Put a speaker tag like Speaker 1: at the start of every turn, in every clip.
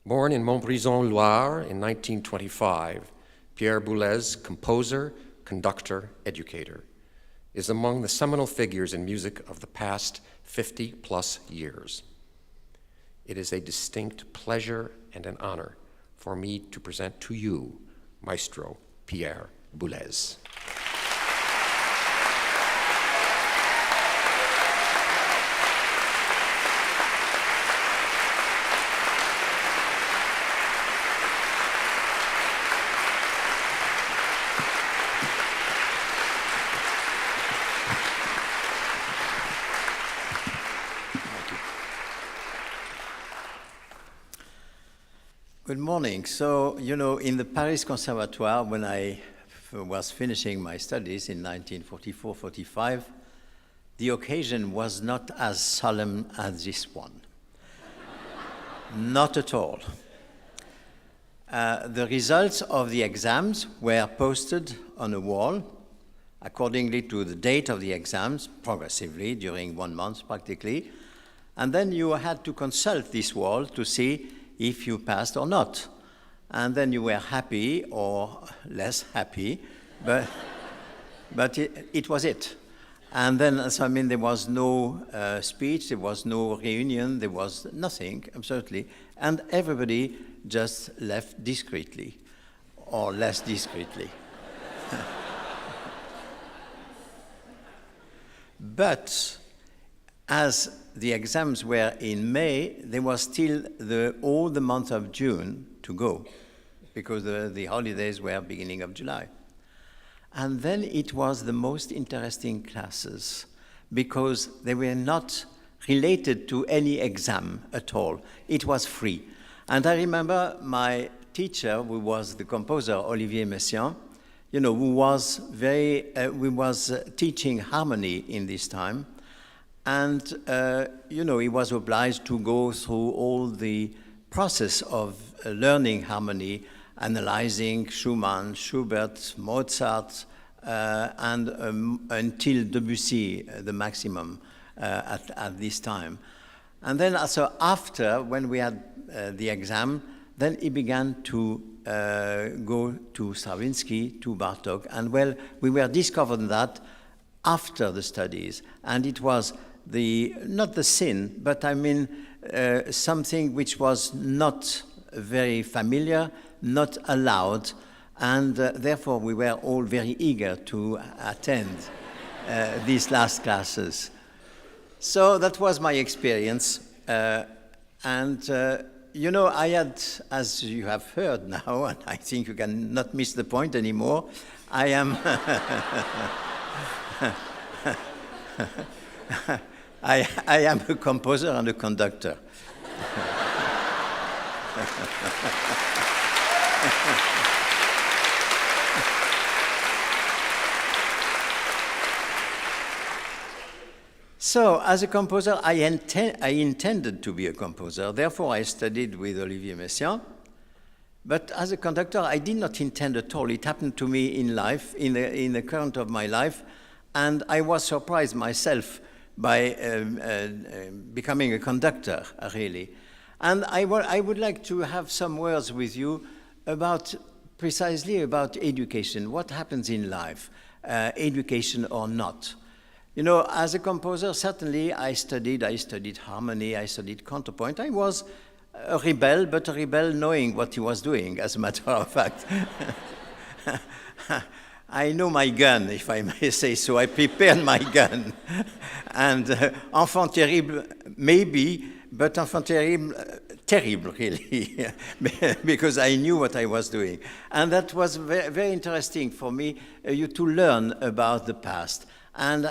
Speaker 1: Born in Montbrison, Loire in 1925, Pierre Boulez, composer, conductor, educator, is among the seminal figures in music of the past 50-plus years. It is a distinct pleasure and an honor for me to present to you Maestro Pierre Boulez.
Speaker 2: Good morning. So, in the Paris Conservatoire, when I was finishing my studies in 1944-45, the occasion was not as solemn as this one. Not at all. The results of the exams were posted on a wall accordingly to the date of the exams, progressively during 1 month practically, and then you had to consult this wall to see if you passed or not. And then you were happy or less happy, but it was it. And then, there was no speech, there was no reunion, there was nothing, absolutely. And everybody just left discreetly, or less discreetly. But as the exams were in May, there was still all the month of June to go, because the holidays were beginning of July. And then it was the most interesting classes, because they were not related to any exam at all. It was free. And I remember my teacher, who was the composer, Olivier Messiaen, who was teaching harmony in this time. And, he was obliged to go through all the process of learning harmony, analyzing Schumann, Schubert, Mozart, and until Debussy, the maximum at this time. And then, after, when we had the exam, then he began to go to Stravinsky, to Bartók, and we were discovered that after the studies, and it was not the sin, but something which was not very familiar, not allowed, and therefore we were all very eager to attend these last classes. So that was my experience, I had, as you have heard now, and I think you cannot miss the point anymore, I am I am a composer and a conductor. So, as a composer, I intended to be a composer. Therefore, I studied with Olivier Messiaen. But as a conductor, I did not intend at all. It happened to me in life, in the current of my life, and I was surprised myself by becoming a conductor, really. And I would like to have some words with you precisely about education. What happens in life, education or not? As a composer, certainly I studied harmony, I studied counterpoint. I was a rebel, but a rebel knowing what he was doing, as a matter of fact. I know my gun, if I may say so. I prepared my gun. And enfant terrible, maybe, but enfant terrible, really, because I knew what I was doing. And that was very, very interesting for me to learn about the past. And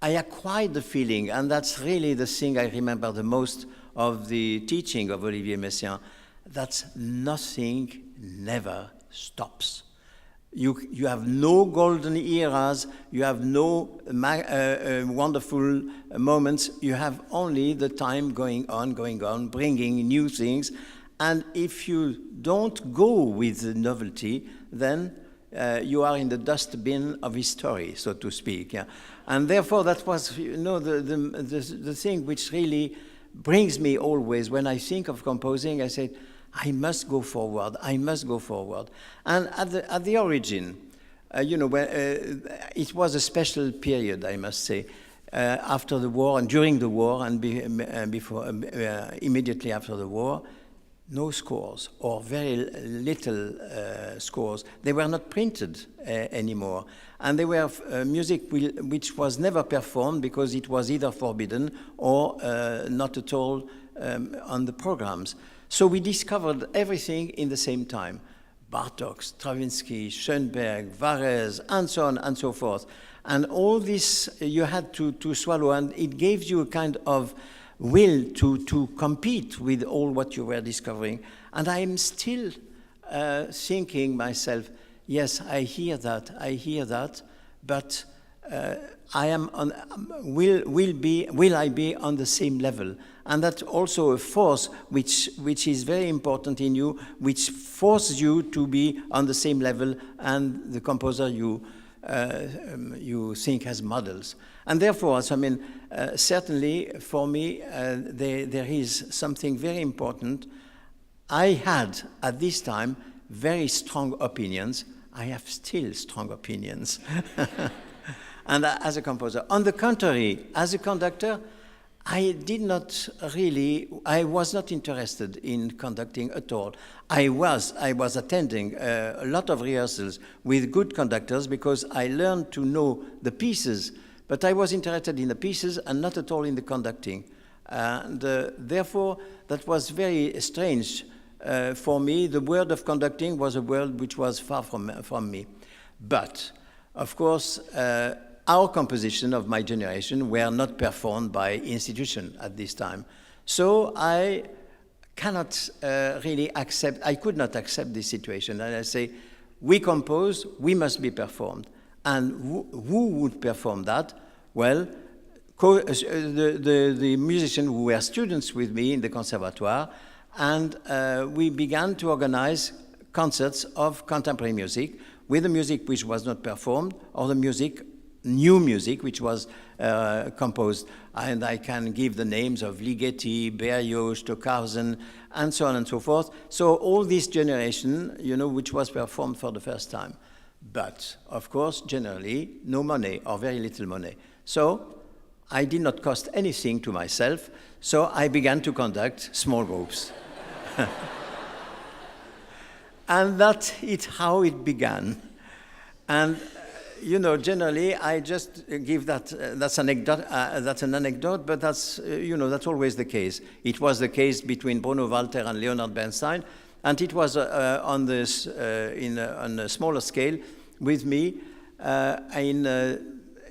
Speaker 2: I acquired the feeling, and that's really the thing I remember the most of the teaching of Olivier Messiaen, that nothing never stops. You have no golden eras, you have no wonderful moments, you have only the time going on, bringing new things. And if you don't go with the novelty, then you are in the dustbin of history, so to speak. Yeah? And therefore, that was the thing which really brings me always, when I think of composing, I say, I must go forward, I must go forward. And at the origin, it was a special period, I must say, after the war and during the war and immediately after the war. No scores, or very little scores. They were not printed anymore. And they were music which was never performed because it was either forbidden or not at all on the programs. So we discovered everything in the same time. Bartók, Stravinsky, Schoenberg, Varese, and so on and so forth. And all this you had to swallow, and it gave you a kind of will to compete with all what you were discovering. And I'm still thinking myself, yes, I hear that, but I am on, will I be on the same level? And that's also a force which is very important in you, which forces you to be on the same level and the composer you think has models. And therefore, so, I mean, certainly for me, there is something very important. I had, at this time, very strong opinions. I have still strong opinions. And as a composer. On the contrary, as a conductor, I was not interested in conducting at all. I was attending a lot of rehearsals with good conductors because I learned to know the pieces, but I was interested in the pieces and not at all in the conducting. And therefore, that was very strange for me. The world of conducting was a world which was far from me. But, of course, our composition of my generation were not performed by institution at this time. So I cannot really accept, I could not accept this situation. And I say, we compose, we must be performed. And who would perform that? Well, the musicians who were students with me in the conservatoire, and we began to organize concerts of contemporary music with the music which was not performed, or the music, new music, which was composed. And I can give the names of Ligeti, Berlioz, Stockhausen, and so on and so forth. So all this generation, which was performed for the first time. But, of course, generally, no money or very little money. So I did not cost anything to myself, so I began to conduct small groups. And that is how it began. And generally, I just give that. That's an anecdote, but that's that's always the case. It was the case between Bruno Walter and Leonard Bernstein, and it was on this on a smaller scale with me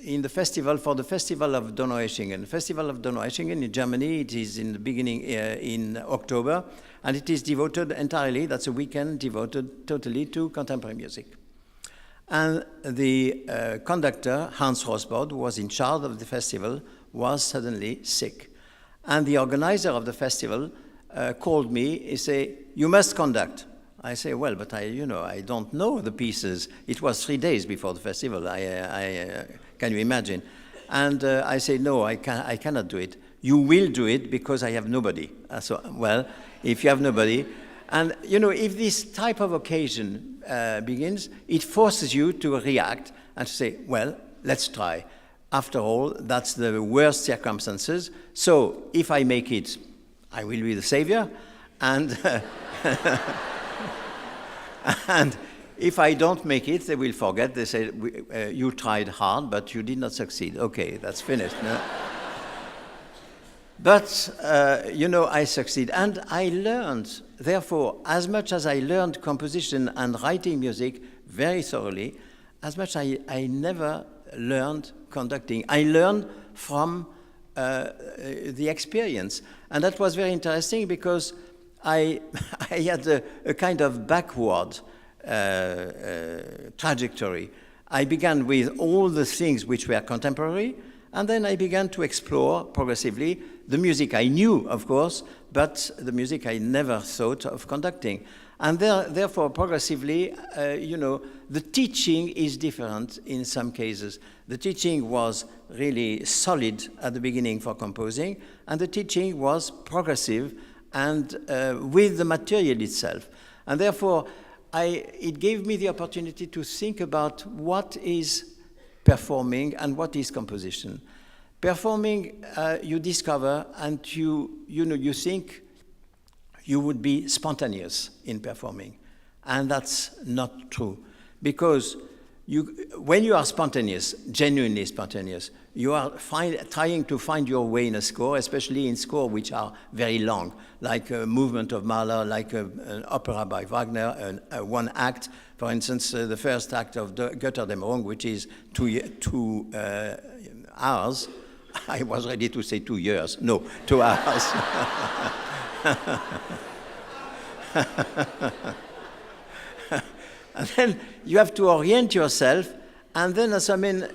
Speaker 2: in the festival for the Festival of Donaueschingen. Festival of Donaueschingen in Germany. It is in the beginning in October, and it is devoted entirely. That's a weekend devoted totally to contemporary music. And the conductor, Hans Rosbaud, who was in charge of the festival, was suddenly sick. And the organizer of the festival called me. He said, "You must conduct." I say, "Well, but I don't know the pieces." It was 3 days before the festival. Can you imagine? And I say, "No, I cannot do it." "You will do it because I have nobody." So, well, if you have nobody, and if this type of occasion begins, it forces you to react and to say, well, let's try. After all, that's the worst circumstances. So if I make it, I will be the savior. And, and if I don't make it, they will forget. They say, you tried hard, but you did not succeed. Okay, that's finished. No? But, I succeed. And I learned, therefore, as much as I learned composition and writing music very thoroughly, as much I never learned conducting. I learned from the experience. And that was very interesting because I had a kind of backward trajectory. I began with all the things which were contemporary, and then I began to explore progressively the music I knew, of course, but the music I never thought of conducting. And therefore, progressively, the teaching is different in some cases. The teaching was really solid at the beginning for composing, and the teaching was progressive and with the material itself. And therefore, it gave me the opportunity to think about what is performing and what is composition. Performing, you discover, and you think you would be spontaneous in performing. And that's not true. Because when you are spontaneous, genuinely spontaneous, you are trying to find your way in a score, especially in scores which are very long, like a movement of Mahler, like an opera by Wagner, one act. For instance, the first act of Götterdämmerung, which is 2 hours. I was ready to say 2 years. No, 2 hours. And then you have to orient yourself, and then,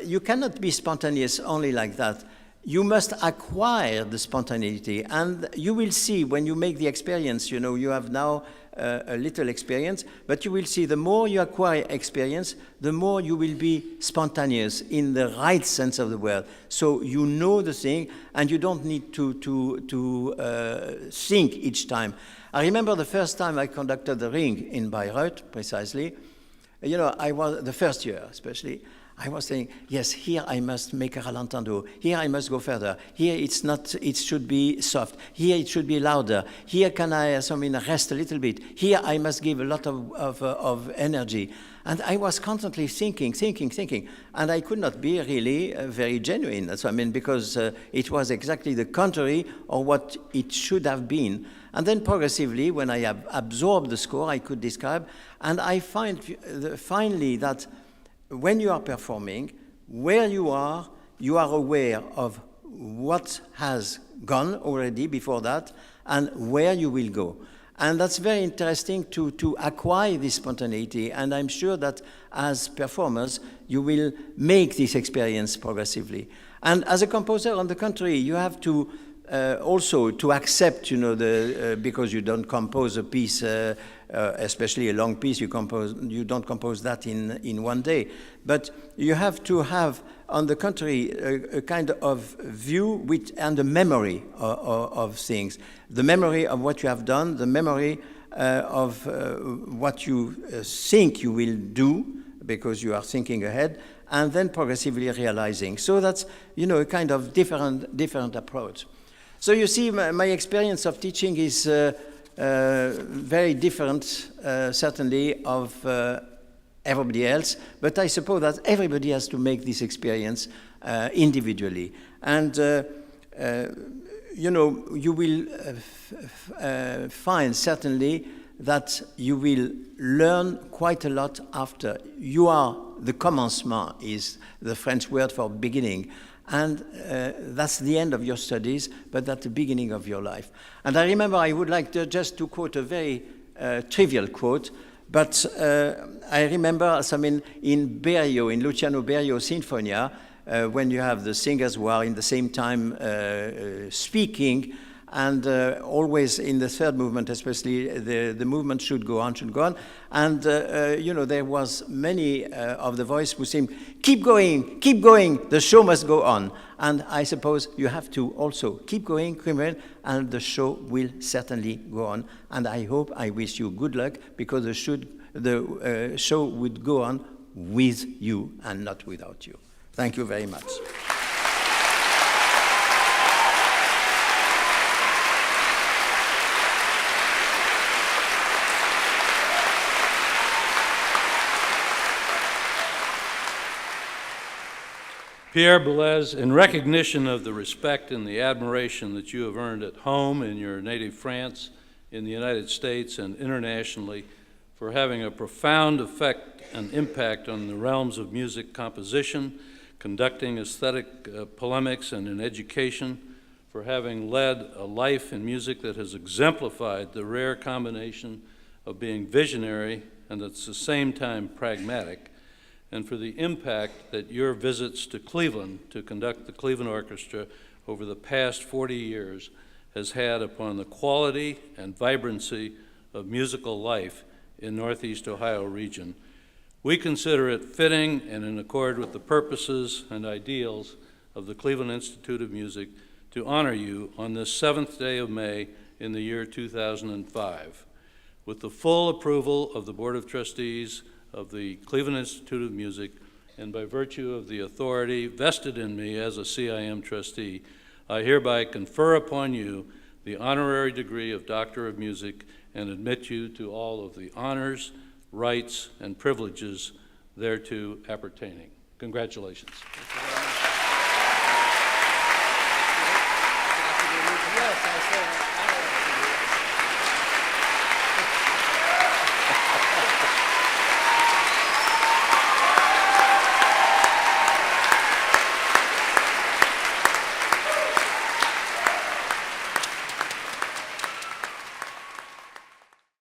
Speaker 2: you cannot be spontaneous only like that. You must acquire the spontaneity, and you will see when you make the experience, you have now a little experience, but you will see the more you acquire experience, the more you will be spontaneous in the right sense of the word. So you know the thing, and you don't need to think each time. I remember the first time I conducted the Ring in Bayreuth, precisely. I was, the first year especially, I was saying, yes, here I must make a rallentando. Here I must go further. Here it should be soft. Here it should be louder. Here can I rest a little bit. Here I must give a lot of energy. And I was constantly thinking. And I could not be really very genuine. So, because it was exactly the contrary of what it should have been. And then progressively, when I have absorbed the score, I could describe. And I find finally that when you are performing, where you are aware of what has gone already before that and where you will go. And that's very interesting to acquire this spontaneity. And I'm sure that as performers, you will make this experience progressively. And as a composer, on the contrary, you have to also to accept, because you don't compose a piece, especially a long piece, you don't compose that in one day. But you have to have, on the contrary, a kind of view and a memory of things. The memory of what you have done, the memory of what you think you will do, because you are thinking ahead, and then progressively realizing. So that's, a kind of different approach. So you see, my experience of teaching is very different, certainly, of everybody else, but I suppose that everybody has to make this experience individually. And, you will find, certainly, that you will learn quite a lot after. The commencement is the French word for beginning. And that's the end of your studies, but that's the beginning of your life. And I remember I would like just to quote a very trivial quote, but I remember in Berio, in Luciano Berio's Sinfonia, when you have the singers who are in the same time speaking, and always in the third movement, especially, the movement should go on. And, there was many of the voice who seemed, keep going, the show must go on. And I suppose you have to also keep going, and the show will certainly go on. And I wish you good luck, because the show would go on with you and not without you. Thank you very much.
Speaker 3: Pierre Boulez, in recognition of the respect and the admiration that you have earned at home in your native France, in the United States, and internationally, for having a profound effect and impact on the realms of music composition, conducting aesthetic polemics, and in education, for having led a life in music that has exemplified the rare combination of being visionary and at the same time pragmatic, and for the impact that your visits to Cleveland to conduct the Cleveland Orchestra over the past 40 years has had upon the quality and vibrancy of musical life in Northeast Ohio region. We consider it fitting and in accord with the purposes and ideals of the Cleveland Institute of Music to honor you on this 7th day of May in the year 2005. With the full approval of the Board of Trustees of the Cleveland Institute of Music, and by virtue of the authority vested in me as a CIM trustee, I hereby confer upon you the honorary degree of Doctor of Music and admit you to all of the honors, rights, and privileges thereto appertaining. Congratulations.